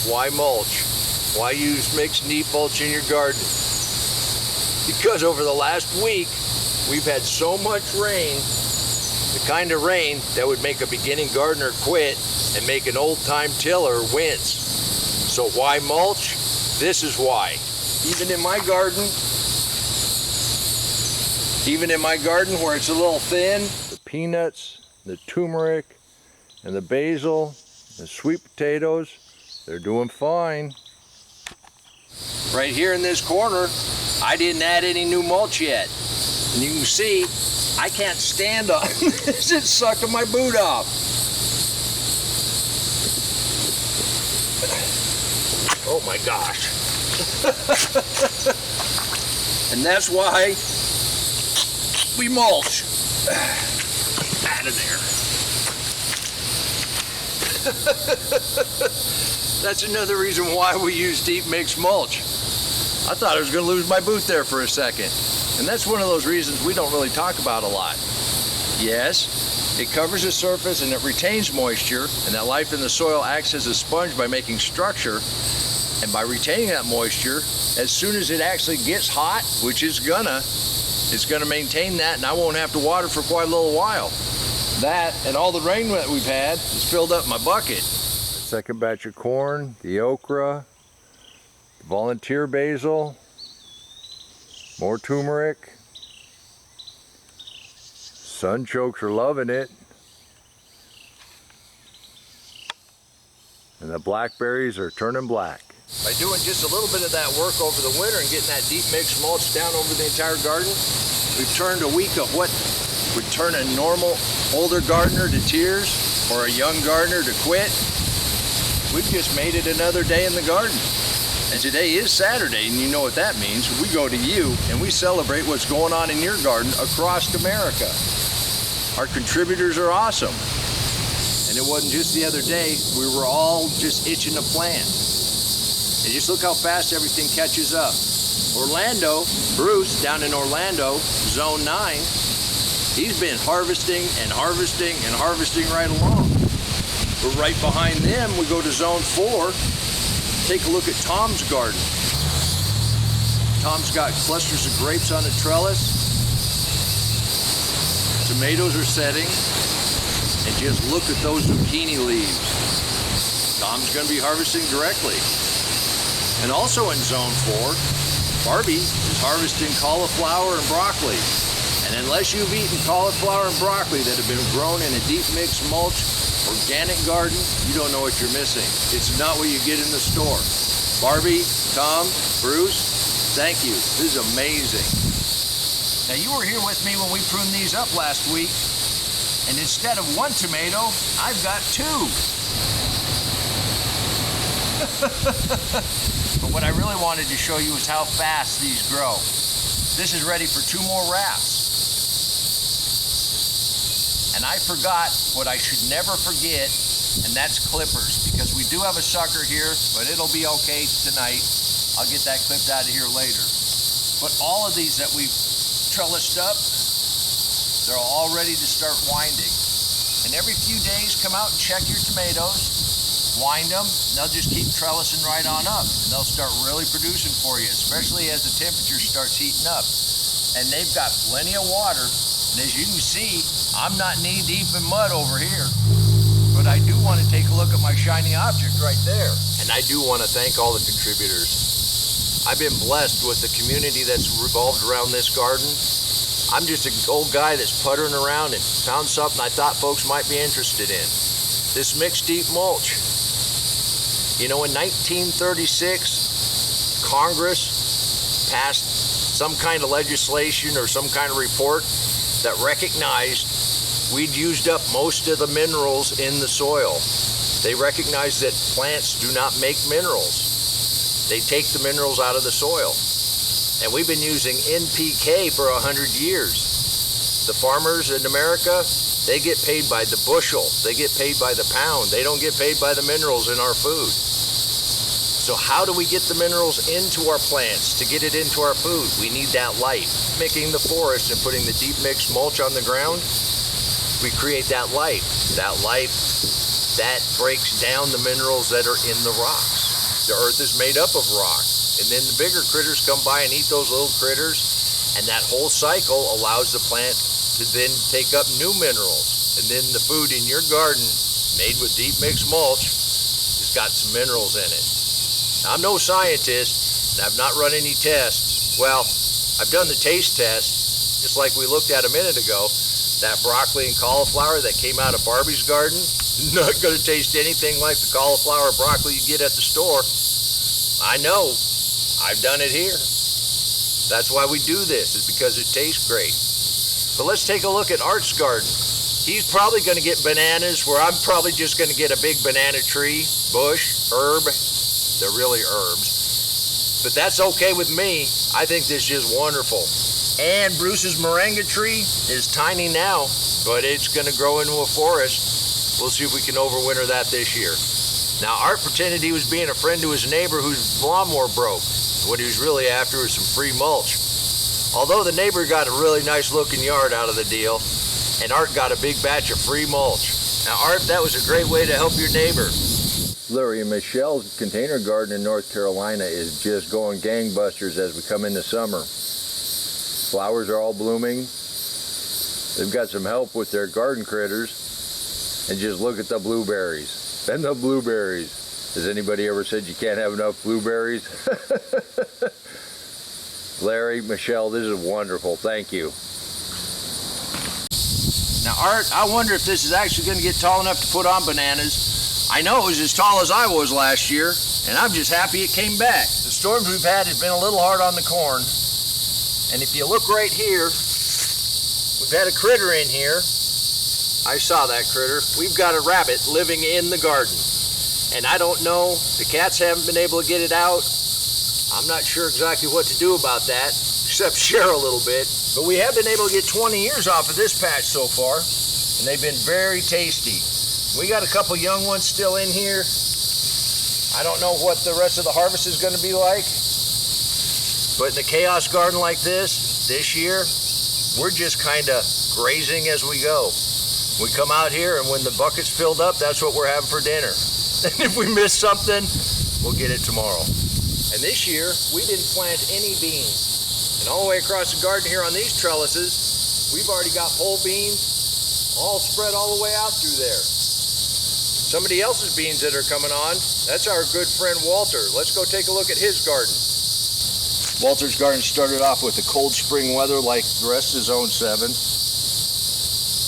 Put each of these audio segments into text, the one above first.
Why mulch? Why use mixed neat mulch in your garden? Because over the last week, we've had so much rain, the kind of rain that would make a beginning gardener quit and make an old-time tiller wince. So why mulch? This is why. Even in my garden where it's a little thin, the peanuts, the turmeric, and the basil, the sweet potatoes, they're doing fine. Right here in this corner, I didn't add any new mulch yet. And you can see, I can't stand on this. It's sucking my boot off. Oh my gosh. And that's why we mulch. Out of there. That's another reason why we use deep mix mulch. I thought I was going to lose my boot there for a second. And that's one of those reasons we don't really talk about a lot. Yes, it covers the surface and it retains moisture, and that life in the soil acts as a sponge by making structure. And by retaining that moisture, as soon as it actually gets hot, which it's gonna maintain that, and I won't have to water for quite a little while. That and all the rain that we've had has filled up my bucket. Second batch of corn, the okra, the volunteer basil, more turmeric. Sunchokes are loving it. And the blackberries are turning black. By doing just a little bit of that work over the winter and getting that deep mix mulch down over the entire garden, we've turned a week of what would turn a normal older gardener to tears or a young gardener to quit. We've just made it another day in the garden. And today is Saturday, and you know what that means. We go to you and we celebrate what's going on in your garden across America. Our contributors are awesome. And it wasn't just the other day, we were all just itching to plant. And just look how fast everything catches up. Orlando, Bruce, down in Orlando, Zone 9, he's been harvesting and harvesting and harvesting right along. But right behind them, we go to Zone 4, take a look at Tom's garden. Tom's got clusters of grapes on a trellis. Tomatoes are setting. And just look at those zucchini leaves. Tom's going to be harvesting directly. And also in Zone 4, Barbie is harvesting cauliflower and broccoli. And unless you've eaten cauliflower and broccoli that have been grown in a deep mix mulch organic garden, you don't know what you're missing. It's not what you get in the store. Barbie, Tom, Bruce, thank you. This is amazing. Now you were here with me when we pruned these up last week. And instead of one tomato, I've got two. But what I really wanted to show you is how fast these grow. This is ready for 2 more wraps. And I forgot what I should never forget, and that's clippers, because we do have a sucker here, but it'll be okay tonight. I'll get that clipped out of here later. But all of these that we've trellised up, they're all ready to start winding. And every few days, come out and check your tomatoes, wind them, and they'll just keep trellising right on up. And they'll start really producing for you, especially as the temperature starts heating up. And they've got plenty of water. And as you can see, I'm not knee deep in mud over here. But I do want to take a look at my shiny object right there. And I do want to thank all the contributors. I've been blessed with the community that's revolved around this garden. I'm just an old guy that's puttering around and found something I thought folks might be interested in. This mixed deep mulch. You know, in 1936, Congress passed some kind of legislation or some kind of report that recognized we'd used up most of the minerals in the soil. They recognized that plants do not make minerals. They take the minerals out of the soil. And we've been using NPK for 100 years. The farmers in America, they get paid by the bushel. They get paid by the pound. They don't get paid by the minerals in our food. So how do we get the minerals into our plants to get it into our food? We need that light. Making the forest and putting the deep mix mulch on the ground, we create that light. That light, that breaks down the minerals that are in the rocks. The earth is made up of rock. And then the bigger critters come by and eat those little critters. And that whole cycle allows the plant to then take up new minerals. And then the food in your garden, made with deep mix mulch, has got some minerals in it. Now, I'm no scientist, and I've not run any tests. Well, I've done the taste test, just like we looked at a minute ago. That broccoli and cauliflower that came out of Barbie's garden, not going to taste anything like the cauliflower broccoli you get at the store. I know. I've done it here. That's why we do this, is because it tastes great. But let's take a look at Art's garden. He's probably going to get bananas, where I'm probably just going to get a big banana tree, bush, herb. They're really herbs. But that's okay with me. I think this is just wonderful. And Bruce's moringa tree is tiny now, but it's going to grow into a forest. We'll see if we can overwinter that this year. Now, Art pretended he was being a friend to his neighbor whose lawnmower broke. What he was really after was some free mulch. Although the neighbor got a really nice looking yard out of the deal, and Art got a big batch of free mulch. Now, Art, that was a great way to help your neighbor. Larry and Michelle's container garden in North Carolina is just going gangbusters as we come into summer. Flowers are all blooming. They've got some help with their garden critters. And just look at the blueberries. And the blueberries. Has anybody ever said you can't have enough blueberries? Larry, Michelle, this is wonderful. Thank you. Now, Art, I wonder if this is actually going to get tall enough to put on bananas. I know it was as tall as I was last year, and I'm just happy it came back. The storms we've had have been a little hard on the corn. And if you look right here, we've had a critter in here. I saw that critter. We've got a rabbit living in the garden. And I don't know, the cats haven't been able to get it out. I'm not sure exactly what to do about that, except share a little bit. But we have been able to get 20 ears off of this patch so far, and they've been very tasty. We got a couple young ones still in here. I don't know what the rest of the harvest is going to be like. But in the chaos garden like this year, we're just kind of grazing as we go. We come out here, and when the bucket's filled up, that's what we're having for dinner. And if we miss something, we'll get it tomorrow. And this year, we didn't plant any beans. And all the way across the garden here on these trellises, we've already got pole beans all spread all the way out through there. Somebody else's beans that are coming on, that's our good friend Walter. Let's go take a look at his garden. Walter's garden started off with the cold spring weather like the rest of Zone 7.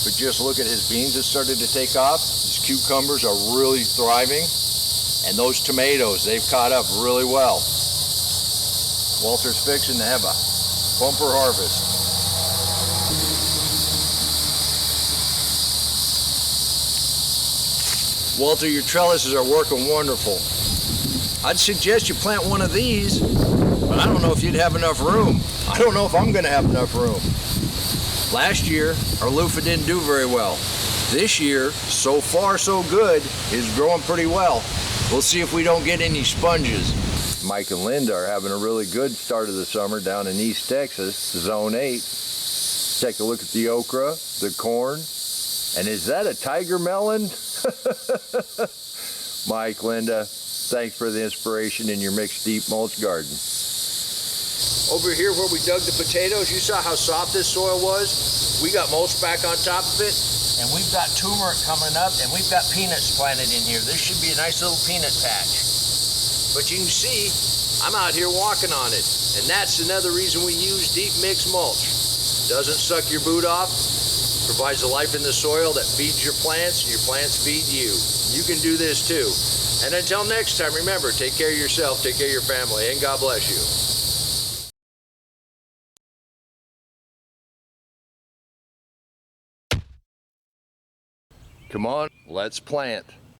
But just look at his beans that started to take off. His cucumbers are really thriving. And those tomatoes, they've caught up really well. Walter's fixing to have a bumper harvest. Walter, your trellises are working wonderful. I'd suggest you plant one of these, but I don't know if you'd have enough room. I don't know if I'm going to have enough room. Last year, our loofah didn't do very well. This year, so far so good, is growing pretty well. We'll see if we don't get any sponges. Mike and Linda are having a really good start of the summer down in East Texas, Zone 8. Take a look at the okra, the corn, and is that a tiger melon? Mike, Linda, thanks for the inspiration in your mixed deep mulch garden. Over here where we dug the potatoes, you saw how soft this soil was? We got mulch back on top of it, and we've got turmeric coming up, and we've got peanuts planted in here. This should be a nice little peanut patch. But you can see, I'm out here walking on it, and that's another reason we use deep mix mulch. Doesn't suck your boot off, provides the life in the soil that feeds your plants, and your plants feed you. You can do this too. And until next time, remember, take care of yourself, take care of your family, and God bless you. Come on, let's plant.